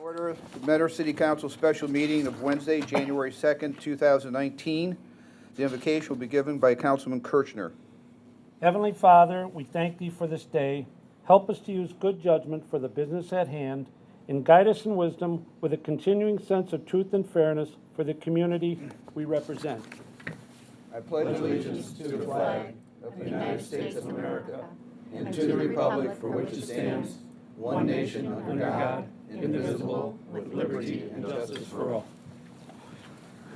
Order the Mentor City Council special meeting of Wednesday, January 2nd, 2019. The invocation will be given by Councilman Kirchner. Heavenly Father, we thank Thee for this day. Help us to use good judgment for the business at hand, and guide us in wisdom with a continuing sense of truth and fairness for the community we represent. I pledge allegiance to the flag of the United States of America and to the republic for which it stands, one nation under God, indivisible, with liberty and justice for all.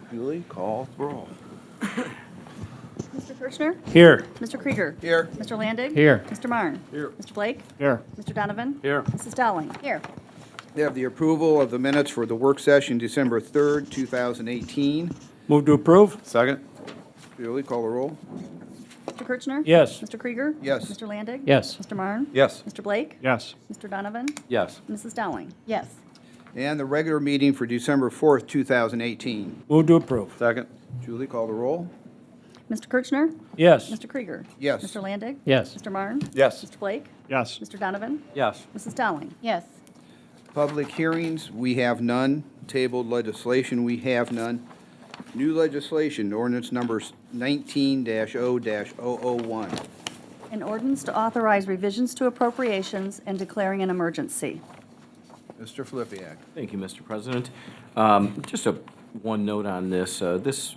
Julie, call the roll. Mr. Kirchner? Here. Mr. Krieger? Here. Mr. Landig? Here. Mr. Marne? Here. Mr. Blake? Here. Mr. Donovan? Here. Mrs. Dowling? Here. We have the approval of the minutes for the work session December 3rd, 2018. Move to approve? Second. Julie, call the roll. Mr. Kirchner? Yes. Mr. Krieger? Yes. Mr. Landig? Yes. Mr. Marne? Yes. Mr. Blake? Yes. Mr. Donovan? Yes. Mrs. Dowling? Yes. And the regular meeting for December 4th, 2018. Move to approve? Second. Julie, call the roll. Mr. Kirchner? Yes. Mr. Krieger? Yes. Mr. Landig? Yes. Mr. Marne? Yes. Mr. Blake? Yes. Mr. Donovan? Yes. Mrs. Dowling? Yes. Public hearings, we have none. Tabled legislation, we have none. New legislation, ordinance number 19-0-001. An ordinance to authorize revisions to appropriations and declaring an emergency. Mr. Flippia. Thank you, Mr. President. Just one note on this. This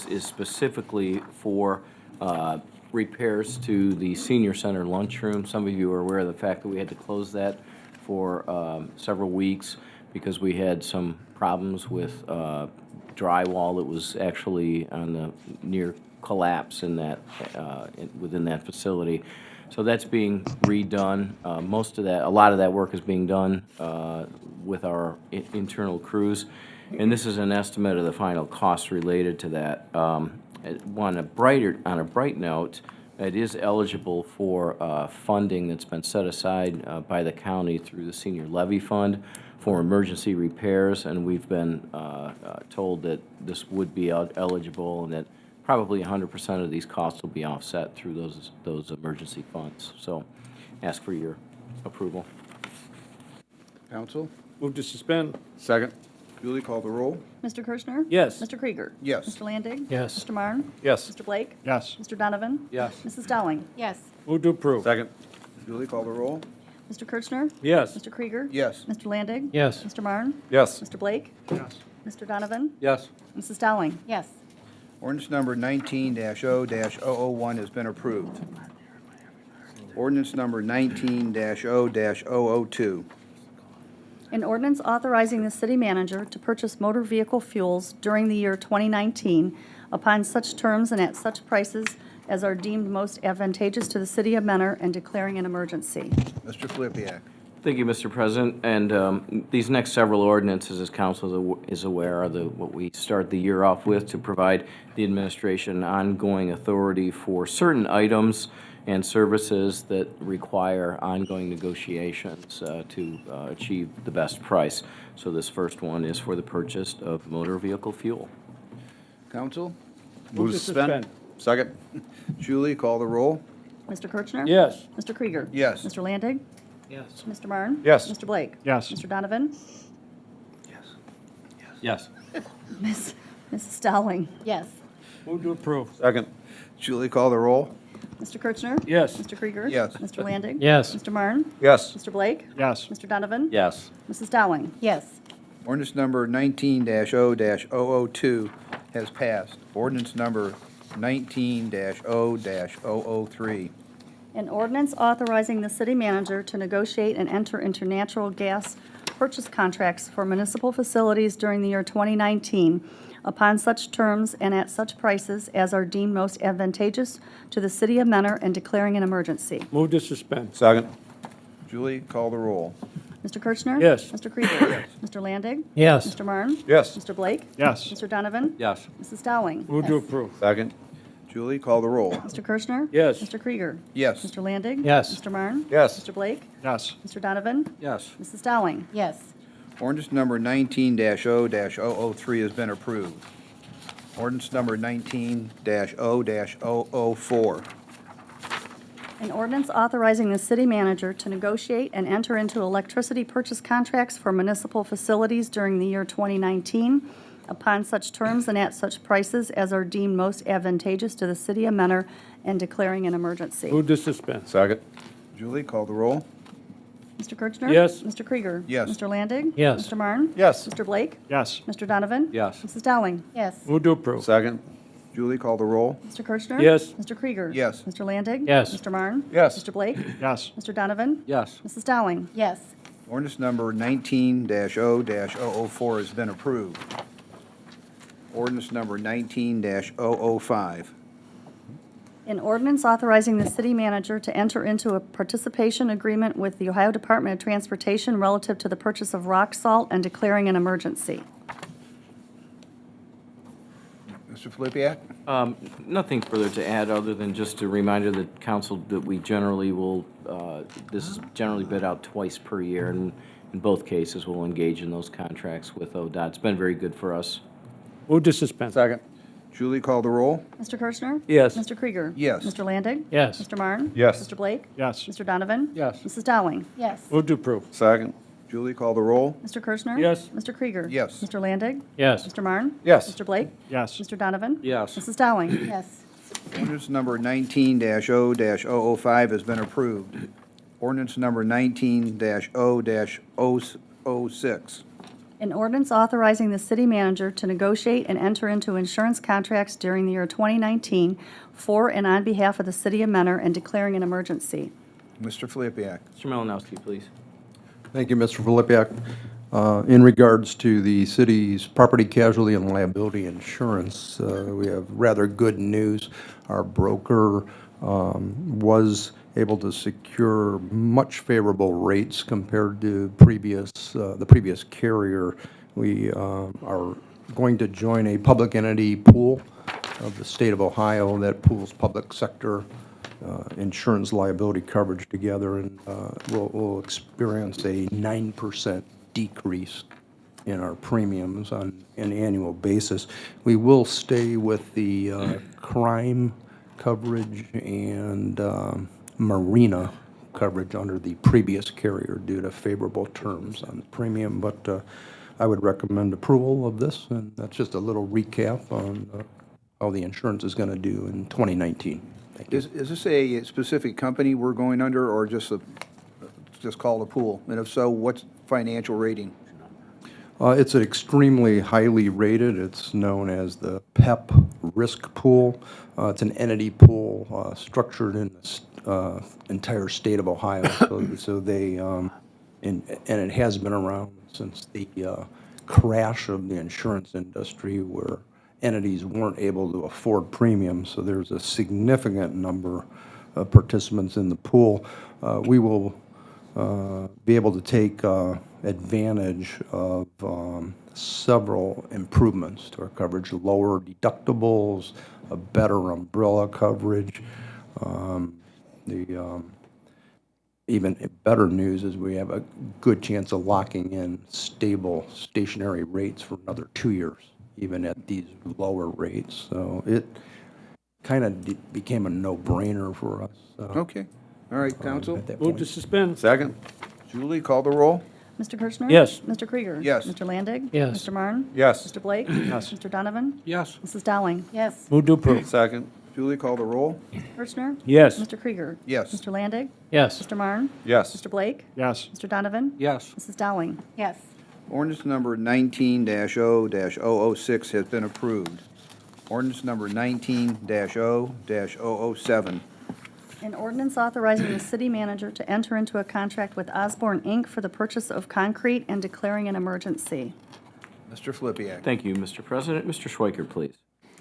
is specifically for repairs to the senior center lunchroom. Some of you are aware of the fact that we had to close that for several weeks because we had some problems with drywall that was actually on the near collapse in that within that facility. So that's being redone. Most of that, a lot of that work is being done with our internal crews, and this is an estimate of the final costs related to that. On a bright note, it is eligible for funding that's been set aside by the county through the senior levy fund for emergency repairs, and we've been told that this would be eligible and that probably 100% of these costs will be offset through those emergency funds. So ask for your approval. Counsel? Move to suspend? Second. Julie, call the roll. Mr. Kirchner? Yes. Mr. Krieger? Yes. Mr. Landig? Yes. Mr. Marne? Yes. Mr. Blake? Yes. Mr. Donovan? Yes. Mrs. Dowling? Yes. Move to approve? Second. Julie, call the roll. Mr. Kirchner? Yes. Mr. Krieger? Yes. Mr. Landig? Yes. Mr. Marne? Yes. Mr. Blake? Yes. Mr. Donovan? Yes. Mrs. Dowling? Yes. Ordinance number 19-0-001 has been approved. Ordinance number 19-0-002. An ordinance authorizing the city manager to purchase motor vehicle fuels during the year 2019 upon such terms and at such prices as are deemed most advantageous to the city of Mentor and declaring an emergency. Mr. Flippia. Thank you, Mr. President. And these next several ordinances, as council is aware, are what we start the year off with to provide the administration ongoing authority for certain items and services that require ongoing negotiations to achieve the best price. So this first one is for the purchase of motor vehicle fuel. Counsel? Move to suspend? Second. Julie, call the roll. Mr. Kirchner? Yes. Mr. Krieger? Yes. Mr. Landig? Yes. Mr. Marne? Yes. Mr. Blake? Yes. Mr. Donovan? Yes. Mrs. Dowling? Yes. Move to approve? Second. Julie, call the roll. Mr. Kirchner? Yes. Mr. Krieger? Yes. Mr. Landig? Yes. Mr. Marne? Yes. Mr. Blake? Yes. Mr. Donovan? Yes. Mrs. Dowling? Yes. Ordinance number 19-0-002 has passed. Ordinance number 19-0-003. An ordinance authorizing the city manager to negotiate and enter into natural gas purchase contracts for municipal facilities during the year 2019 upon such terms and at such prices as are deemed most advantageous to the city of Mentor and declaring an emergency. Move to suspend? Second. Julie, call the roll. Mr. Kirchner? Yes. Mr. Krieger? Mr. Landig? Yes. Mr. Marne? Yes. Mr. Blake? Yes. Mr. Donovan? Yes. Mrs. Dowling? Move to Yes. approve? Second. Julie, call the roll. Mr. Kirchner? Yes. Mr. Krieger? Yes. Mr. Landig? Yes. Mr. Marne? Yes. Mr. Blake? Yes. Mr. Donovan? Yes. Mrs. Dowling? Yes. Ordinance number 19-0-003 has been approved. Ordinance number 19-0-004. An ordinance authorizing the city manager to negotiate and enter into electricity purchase contracts for municipal facilities during the year 2019 upon such terms and at such prices as are deemed most advantageous to the city of Mentor and declaring an emergency. Move to suspend. Second. Julie, call the roll. Mr. Kirchner? Yes. Mr. Krieger? Yes. Mr. Landig? Yes. Mr. Marne? Yes. Mr. Blake? Yes. Mr. Donovan? Yes. Mrs. Dowling? yes, Move to approve. Second. Julie, call the roll. Mr. Kirchner? Yes. Mr. Krieger? Yes. Mr. Landig? Yes. Mr. Marne? Yes. Mr. Blake? Yes. Mr. Donovan? Yes. Mrs. Dowling? yes, Ordinance number 19-0-004 has been approved. Ordinance number 19-005. An ordinance authorizing the city manager to enter into a participation agreement with the Ohio Department of Transportation relative to the purchase of rock salt and declaring an emergency. Mr. Filipiak? Nothing further to add, other than just a reminder that council, that we generally will, this is generally bid out twice per year, and in both cases, we'll engage in those contracts with ODOT. It's been very good for us. Move to suspend. Second. Julie, call the roll. Mr. Kirchner? Yes. Mr. Krieger? Yes. Mr. Landig? Yes. Mr. Marne? Yes. Mr. Blake? Yes. Mr. Donovan? Yes. Mrs. Dowling? yes, Move to approve. Second. Julie, call the roll. Mr. Kirchner? Yes. Mr. Krieger? Yes. Mr. Landig? Yes. Mr. Marne? Yes. Mr. Blake? Yes. Mr. Donovan? Yes. Mrs. Dowling? yes, Ordinance number 19-0-005 has been approved. Ordinance number 19-0-006. An ordinance authorizing the city manager to negotiate and enter into insurance contracts during the year 2019 for and on behalf of the city of Mentor and declaring an emergency. Mr. Filipiak? Mr. Malinowski, please. Thank you, Mr. Filipiak. In regards to the city's property casualty and liability insurance, we have rather good news. Our broker was able to secure much favorable rates compared to the previous carrier. We are going to join a public entity pool of the state of Ohio that pools public sector insurance liability coverage together, and we'll experience a 9% decrease in our premiums on an annual basis. We will stay with the crime coverage and marina coverage under the previous carrier due to favorable terms on the premium, but I would recommend approval of this, and that's just a little recap on how the insurance is going to do in 2019. Thank you. Is this a specific company we're going under, or just called a pool? And if so, what's financial rating? It's an extremely highly rated. It's known as the PEP Risk Pool. It's an entity pool structured in the entire state of Ohio. So they, and it has been around since the crash of the insurance industry, where entities weren't able to afford premiums. So there's a significant number of participants in the pool. We will be able to take advantage of several improvements to our coverage: lower deductibles, a better umbrella coverage. Even better news is we have a good chance of locking in stable stationary rates for another 2 years, even at these lower rates. So it kind of became a no-brainer for us. Okay. All right, counsel? At that Move point. to suspend. Second. Julie, call the roll. Mr. Kirchner? Yes. Mr. Krieger? Yes. Mr. Landig? Yes. Mr. Marne? Yes. Mr. Blake? Yes. Mr. Donovan? Yes. Mrs. Dowling? yes, Move to approve. Second. Julie, call the roll. Kirchner? Yes. Mr. Krieger? Yes. Mr. Landig? Yes. Mr. Marne? Yes. Mr. Blake? Yes. Mr. Donovan? Yes. Mrs. Dowling? yes, Ordinance number 19-0-006 has been approved. Ordinance number 19-0-007. An ordinance authorizing the city manager to enter into a contract with Osborne, Inc. for the purchase of concrete and declaring an emergency. Mr. Filipiak. Thank you, Mr. President. Mr. Schweikert, please.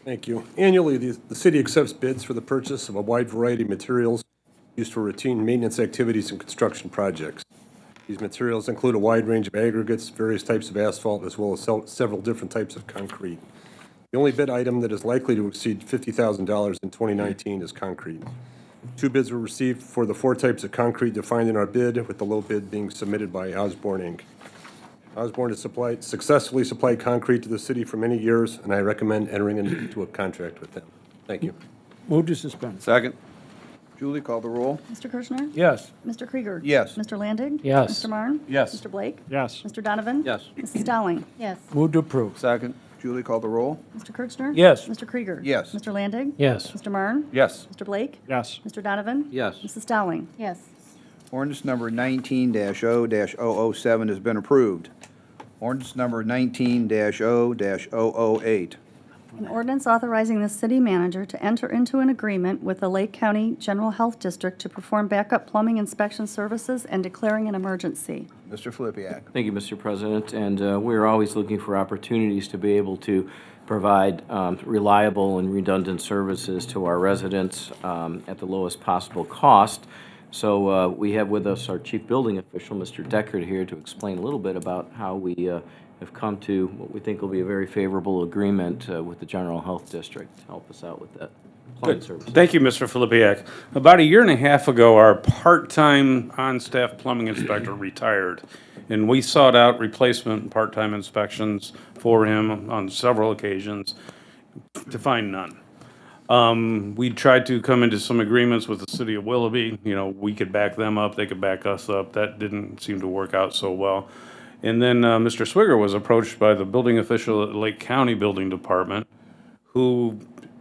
Thank you. Annually, the city accepts bids for the purchase of a wide variety of materials used for routine maintenance activities and construction projects. These materials include a wide range of aggregates, various types of asphalt, as well as several different types of concrete. The only bid item that is likely to exceed $50,000 in 2019 is concrete. 2 bids were received for the 4 types of concrete defined in our bid, with the low bid being submitted by Osborne, Inc. Osborne has successfully supplied concrete to the city for many years, and I recommend entering into a contract with them. Thank you. Move to suspend. Second. Julie, call the roll. Mr. Kirchner? Yes. Mr. Krieger? Yes. Mr. Landig? Yes. Mr. Marne? Yes. Mr. Blake? Yes. Mr. Donovan? Yes. Mrs. Dowling? yes, Move to approve. Second. Julie, call the roll. Mr. Kirchner? Yes. Mr. Krieger? Yes. Mr. Landig? Yes. Mr. Marne? Yes. Mr. Blake? Yes. Mr. Donovan? Yes. Mrs. Dowling? yes, Ordinance number 19-0-007 has been approved. Ordinance number 19-0-008. An ordinance authorizing the city manager to enter into an agreement with the Lake County General Health District to perform backup plumbing inspection services and declaring an emergency. Mr. Filipiak. Thank you, Mr. President, and we're always looking for opportunities to be able to provide reliable and redundant services to our residents at the lowest possible cost. So we have with us our Chief Building Official, Mr. Deckard, here to explain a little bit about how we have come to what we think will be a very favorable agreement with the General Health District to help us out with that plumbing service. Thank you, Mr. Filipiak. About a year and a half ago, our part-time on-staff plumbing inspector retired, and we sought out replacement part-time inspections for him on several occasions to find none. We tried to come into some agreements with the city of Willoughby. You know, we could back them up, they could back us up. That didn't seem to work out so well. And then Mr. Swigger was approached by the building official at the Lake County Building Department, who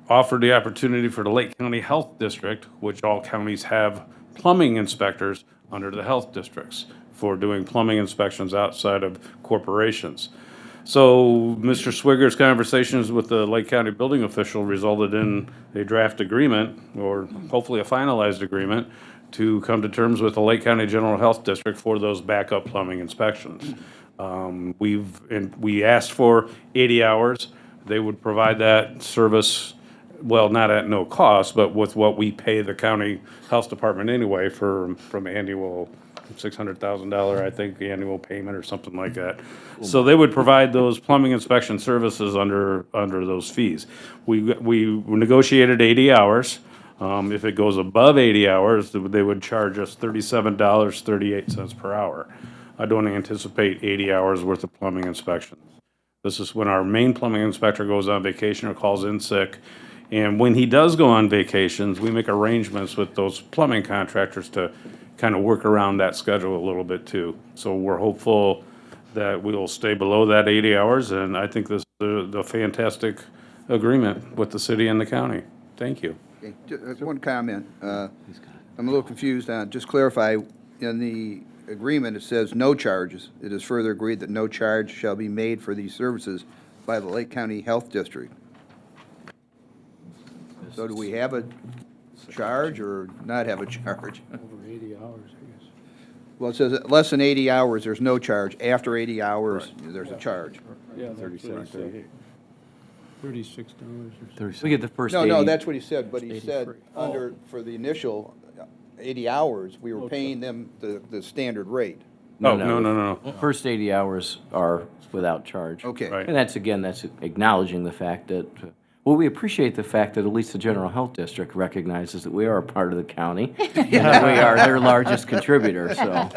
offered the opportunity for the Lake County Health District, which all counties have plumbing inspectors under the health districts for doing plumbing inspections outside of corporations. So Mr. Swigger's conversations with the Lake County building official resulted in a draft agreement, or hopefully a finalized agreement, to come to terms with the Lake County General Health District for those backup plumbing inspections. We asked for 80 hours. They would provide that service, well, not at no cost, but with what we pay the county health department anyway from annual $600,000, I think, annual payment or something like that. So they would provide those plumbing inspection services under those fees. We negotiated 80 hours. If it goes above 80 hours, they would charge us $37.38 per hour. I don't anticipate 80 hours worth of plumbing inspections. This is when our main plumbing inspector goes on vacation or calls in sick. And when he does go on vacations, we make arrangements with those plumbing contractors to kind of work around that schedule a little bit too. So we're hopeful that we will stay below that 80 hours, and I think this is a fantastic agreement with the city and the county. Thank you. Okay, one comment. I'm a little confused on, just clarify, in the agreement, it says no charges. It is further agreed that no charge shall be made for these services by the Lake County Health District. So do we have a charge or not have a charge? Over 80 hours, I guess. Well, it says that less than 80 hours, there's no charge. After 80 hours, there's a charge. Yeah, that's what I said. $36 or something. We get the first No, 80. no, that's what he said, but he 80 said free. under, for the initial 80 hours, we were paying them the standard rate. Oh, no. First 80 hours are without charge. Okay. Right. And that's acknowledging the fact that, well, we appreciate the fact that at least the General Health District recognizes that we are a part of the county. And that we are their largest contributor, so.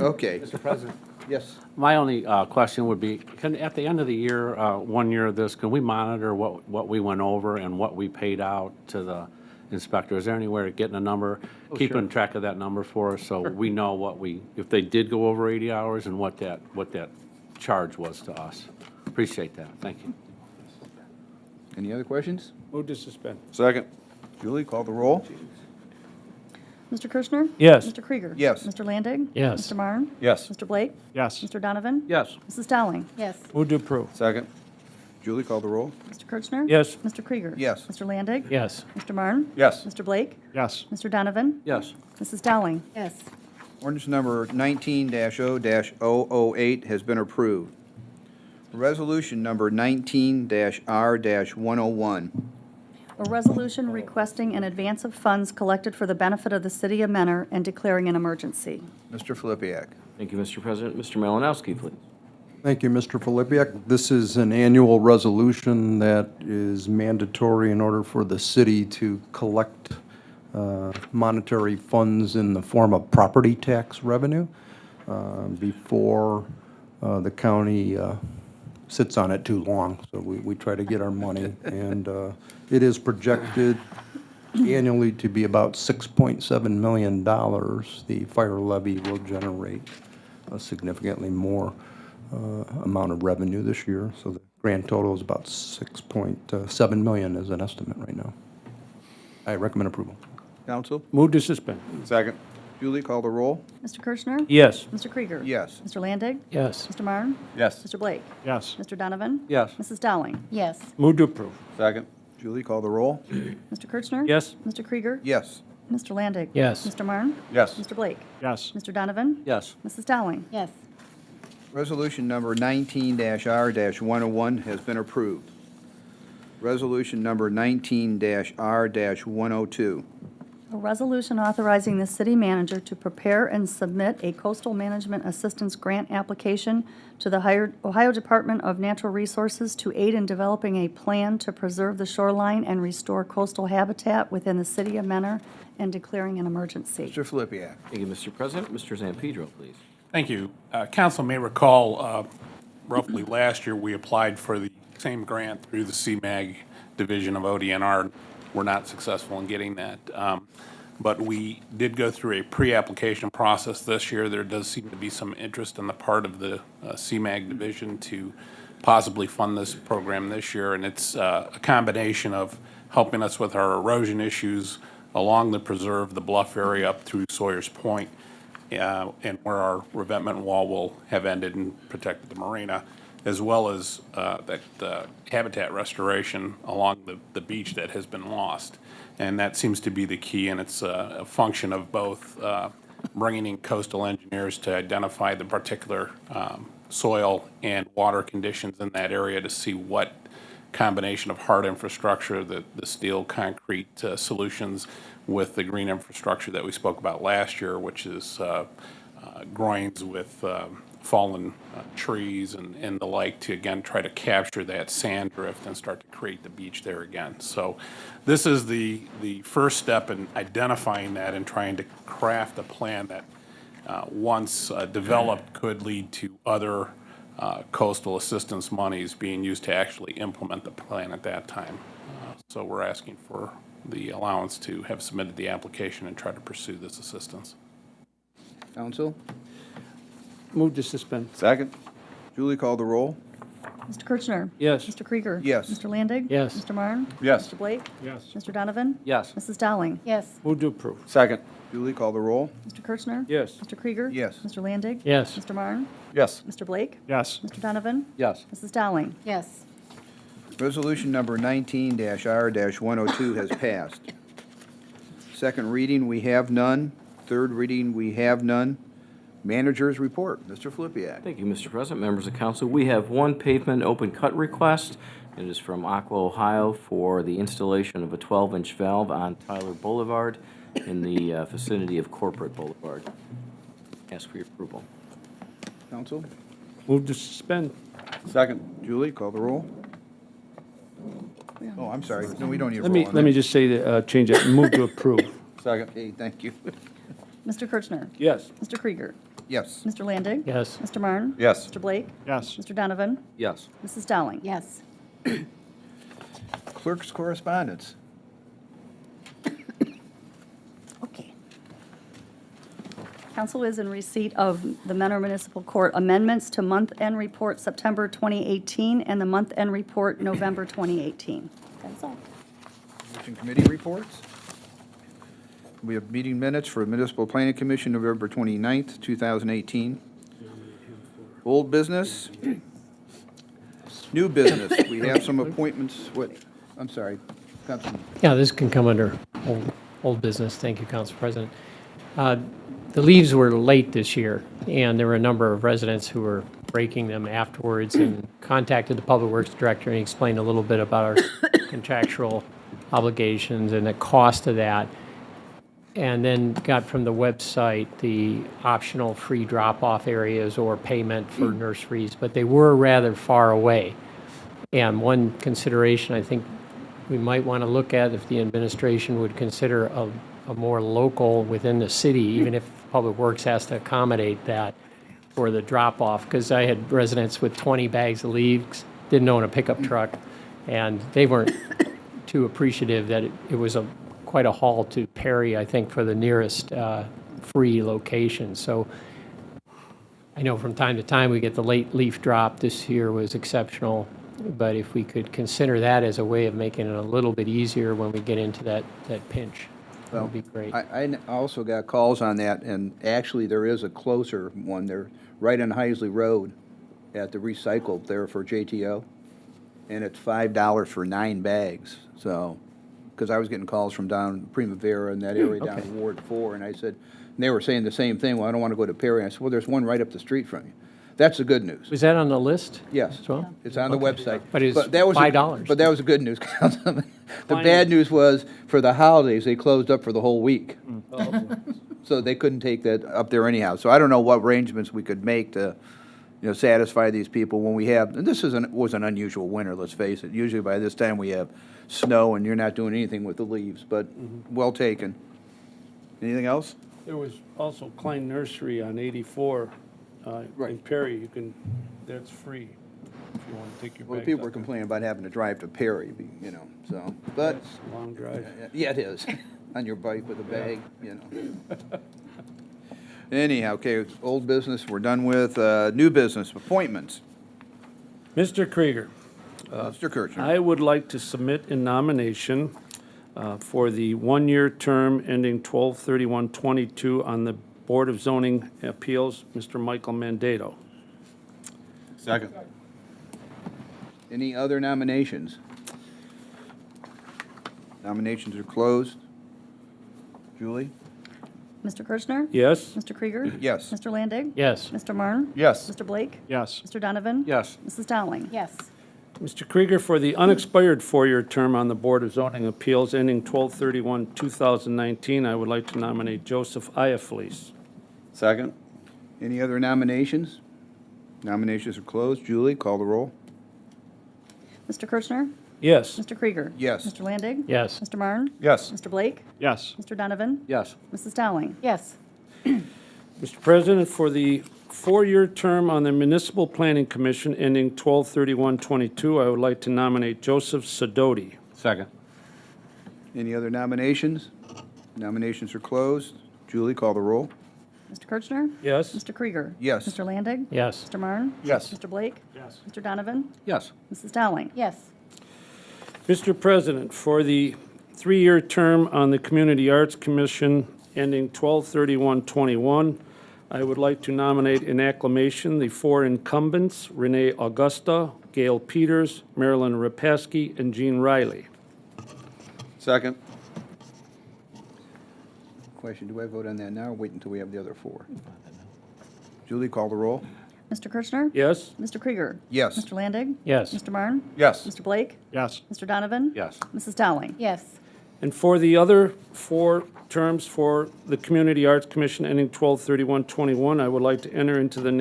Okay. Mr. President. Yes. My only question would be, at the end of the year, 1 year of this, can we monitor what we went over and what we paid out to the inspector? Is there any way of getting a number, keeping track of that number for us, so we know if they did go over 80 hours and what that charge was to us? Appreciate that. Thank you. Any other questions? Move to suspend. Second. Julie, call the roll. Mr. Kirchner? Yes. Mr. Krieger? Yes. Mr. Landig? Yes. Mr. Marne? Yes. Mr. Blake? Yes. Mr. Donovan? Yes. Mrs. Dowling? yes, Move to approve. Second. Julie, call the roll. Mr. Kirchner? Yes. Mr. Krieger? Yes. Mr. Landig? Yes. Mr. Marne? Yes. Mr. Blake? Yes. Mr. Donovan? Yes. Mrs. Dowling? yes, Ordinance number 19-0-008 has been approved. Resolution number 19-R-101. A resolution requesting an advance of funds collected for the benefit of the city of Mentor and declaring an emergency. Mr. Filipiak. Thank you, Mr. President. Mr. Malinowski, please. Thank you, Mr. Filipiak. This is an annual resolution that is mandatory in order for the city to collect monetary funds in the form of property tax revenue before the county sits on it too long. So we try to get our money, and it is projected annually to be about $6.7 million. The fire levy will generate a significantly more amount of revenue this year. So the grand total is about 6.7 million as an estimate right now. I recommend approval. Counsel? Move to suspend. Second. Julie, call the roll. Mr. Kirchner? Yes. Mr. Krieger? Yes. Mr. Landig? Yes. Mr. Marne? Yes. Mr. Blake? Yes. Mr. Donovan? Yes. Mrs. Dowling? yes, Move to approve. Second. Julie, call the roll. Mr. Kirchner? Yes. Mr. Krieger? Yes. Mr. Landig? Yes. Mr. Marne? Yes. Mr. Blake? Yes. Mr. Donovan? Yes. Mrs. Dowling? yes, Resolution number 19-R-101 has been approved. Resolution number 19-R-102. A resolution authorizing the city manager to prepare and submit a coastal management assistance grant application to the Ohio Department of Natural Resources to aid in developing a plan to preserve the shoreline and restore coastal habitat within the city of Mentor and declaring an emergency. Mr. Filipiak. Thank you, Mr. President. Mr. Zampedro, please. Thank you. Council may recall, roughly last year, we applied for the same grant through the CMAG division of ODNR. We're not successful in getting that. But we did go through a pre-application process this year. There does seem to be some interest on the part of the CMAG division to possibly fund this program this year. And it's a combination of helping us with our erosion issues along the preserve, the bluff area up through Sawyer's Point, and where our revetment wall will have ended and protected the marina, as well as that habitat restoration along the beach that has been lost. And that seems to be the key, and it's a function of both bringing in coastal engineers to identify the particular soil and water conditions in that area to see what combination of hard infrastructure, the steel concrete solutions with the green infrastructure that we spoke about last year, which is groins with fallen trees and the like, to again try to capture that sand drift and start to create the beach there again. So this is the first step in identifying that and trying to craft a plan that once developed could lead to other coastal assistance monies being used to actually implement the plan at that time. So we're asking for the allowance to have submitted the application and try to pursue this assistance. Counsel? Move to suspend. Second. Julie, call the roll. Mr. Kirchner? Yes. Mr. Krieger? Yes. Mr. Landig? Yes. Mr. Marne? Yes. Mr. Blake? Yes. Mr. Donovan? Yes. Mrs. Dowling? yes, Move to approve. Second. Julie, call the roll. Mr. Kirchner? Yes. Mr. Krieger? Yes. Mr. Landig? Yes. Mr. Marne? Yes. Mr. Blake? Yes. Mr. Donovan? Yes. Mrs. Dowling? yes, Resolution number 19-R-102 has passed. Second reading, we have none. Third reading, we have none. Manager's report. Mr. Filipiak. Thank you, Mr. President, members of council. We have one pavement open cut request. It is from Aqua, Ohio, for the installation of a 12-inch valve on Tyler Boulevard in the vicinity of Corporate Boulevard. Ask for your approval. Counsel? Move to suspend. Second. Julie, call the roll. Oh, I'm sorry. No, we don't need a roll on Let me that. just say, that, change it, move to approve. Second. Okay, thank you. Mr. Kirchner? Yes. Mr. Krieger? Yes. Mr. Landig? Yes. Mr. Marne? Yes. Mr. Blake? Yes. Mr. Donovan? Yes. Mrs. Dowling? yes, Clerk's correspondence. Okay. Council is in receipt of the Mentor Municipal Court amendments to month-end report September 2018 and the month-end report November 2018. That's all. Commission committee reports. We have meeting minutes for Municipal Planning Commission, November 29th, 2018. Old business. New business. We have some appointments. What, I'm sorry, Councilman. Yeah, this can come under old business. Thank you, Council President. The leaves were late this year, and there were a number of residents who were breaking them afterwards and contacted the Public Works Director and explained a little bit about our contractual obligations and the cost of that. And then got from the website the optional free drop-off areas or payment for nurseries, but they were rather far away. And one consideration I think we might want to look at, if the administration would consider a more local within the city, even if Public Works has to accommodate that for the drop-off, because I had residents with 20 bags of leaves, didn't own a pickup truck, and they weren't too appreciative that it was a quite a haul to Perry, I think, for the nearest free location. So I know from time to time we get the late leaf drop. This year was exceptional. But if we could consider that as a way of making it a little bit easier when we get into that pinch, that would be great. I also got calls on that, and actually, there is a closer one there, right on Heisley Road at the recycled there for JTO, and it's $5 for 9 bags, so, because I was getting calls from down Primavera and that area down in Ward 4, and I said, and they were saying the same thing, well, I don't want to go to Perry. I said, well, there's one right up the street from you. That's the good news. Was that on the list? Yes. As well? It's on the website. But it's that was $5. But that was the good news, Councilman. The bad news was, for the holidays, they closed up for the whole week. So they couldn't take that up there anyhow. So I don't know what arrangements we could make to, satisfy these people when we have, and this was an unusual winter, let's face it. Usually by this time we have snow and you're not doing anything with the leaves, but well taken. Anything else? There was also Klein Nursery on 84 in Right. Perry. That's free if you want to take your Well, bags people were up. complaining about having to drive to Perry, so, but, That's a long drive. yeah, it is, on your bike with a bag, Anyhow, okay, old business, we're done with. New business, appointments. Mr. Krieger, Mr. Kirchner. I would like to submit a nomination for the one-year term ending 12/31/22 on the Board of Zoning Appeals, Mr. Michael Mandato. Second. Any other nominations? Nominations are closed. Julie? Mr. Kirchner? Yes? Mr. Krieger? Yes. Mr. Landig? Yes. Mr. Marne? Yes. Mr. Blake? Yes. Mr. Donovan? Yes. Mrs. Dowling? Yes. Mr. Krieger, for the unexpired four-year term on the Board of Zoning Appeals ending 12/31/2019, I would like to nominate Joseph Iafalese. Second. Any other nominations? Nominations are closed. Julie, call the roll. Mr. Kirchner? Yes. Mr. Krieger? Yes. Mr. Landig? Yes. Mr. Marne? Yes. Mr. Blake? Yes. Mr. Donovan? Yes. Mrs. Dowling? Yes. Mr. President, for the four-year term on the Municipal Planning Commission ending 12/31/22, I would like to nominate Joseph Sidoti. Second. Any other nominations? Nominations are closed. Julie, call the roll. Mr. Kirchner? Yes? Mr. Krieger? Yes. Mr. Landig? Yes. Mr. Marne? Yes. Mr. Blake? Yes. Mr. Donovan? Yes. Mrs. Dowling? Yes. Mr. President, for the three-year term on the Community Arts Commission ending 12/31/21, I would like to nominate in acclamation the four incumbents, Renee Augusta, Gail Peters, Marilyn Rapaski, and Jean Riley. Second. Question, do I vote on that now or wait until we have the other four? Julie, call the roll. Mr. Kirchner? Yes? Mr. Krieger? Yes. Mr. Landig? Yes. Mr. Marne? Yes. Mr. Blake? Yes. Mr. Donovan? Yes. Mrs. Dowling? Yes. And for the other four terms for the Community Arts Commission ending 12/31/21, I would like to enter into the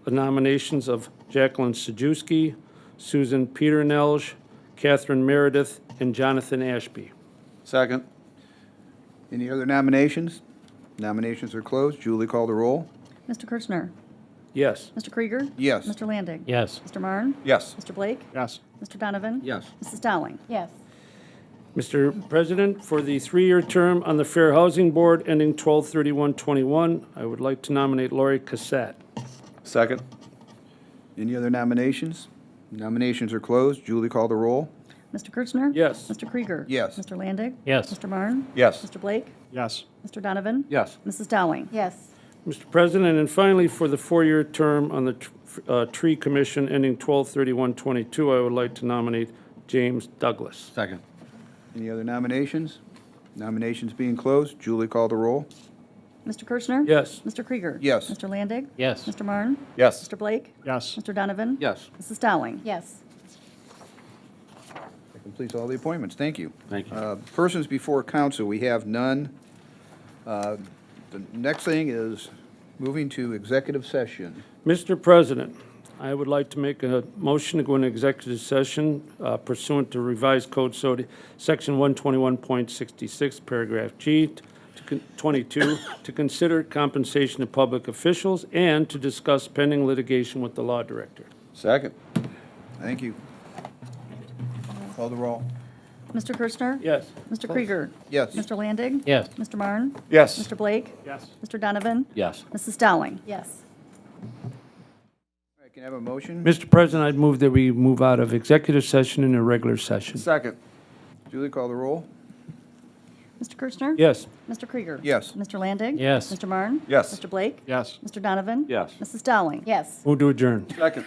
nominations of Jacqueline Sajewski, Susan Peternelge, Catherine Meredith, and Jonathan Ashby. Second. Any other nominations? Nominations are closed. Julie, call the roll. Mr. Kirchner? Yes. Mr. Krieger? Yes. Mr. Landig? Yes. Mr. Marne? Yes. Mr. Blake? Yes. Mr. Donovan? Yes. Mrs. Dowling? Yes. Mr. President, for the three-year term on the Fair Housing Board ending 12/31/21, I would like to nominate Lori Cassett. Second. Any other nominations? Nominations are closed. Julie, call the roll. Mr. Kirchner? Yes. Mr. Krieger? Yes. Mr. Landig? Yes. Mr. Marne? Yes. Mr. Blake? Yes. Mr. Donovan? Yes. Mrs. Dowling? Yes. Mr. President, and finally, for the four-year term on the Tree Commission ending 12/31/22, I would like to nominate James Douglas. Second. Any other nominations? Nominations being closed. Julie, call the roll. Mr. Kirchner? Yes. Mr. Krieger? Yes. Mr. Landig? Yes. Mr. Marne? Yes. Mr. Blake? Yes. Mr. Donovan? Yes. Mrs. Dowling? Yes. That completes all the appointments. Thank you. Thank you. Persons before council, we have none. The next thing is moving to executive session. Mr. President, I would like to make a motion to go into executive session pursuant to revised code section 121.66, paragraph G, 22, to consider compensation of public officials and to discuss pending litigation with the law director. Second. Thank you. Call the roll. Mr. Kirchner? Yes. Mr. Krieger? Yes. Mr. Landig? Yes. Mr. Marne? Yes. Mr. Blake? Yes. Mr. Donovan? Yes. Mrs. Dowling? Yes. Can I have a motion? Mr. President, I'd move that we move out of executive session into regular session. Second. Julie, call the roll. Mr. Kirchner? Yes. Mr. Krieger? Yes. Mr. Landig? Yes. Mr. Marne? Yes. Mr. Blake? Yes. Mr. Donovan? Yes. Mrs. Dowling? Yes. Move to adjourn. Second.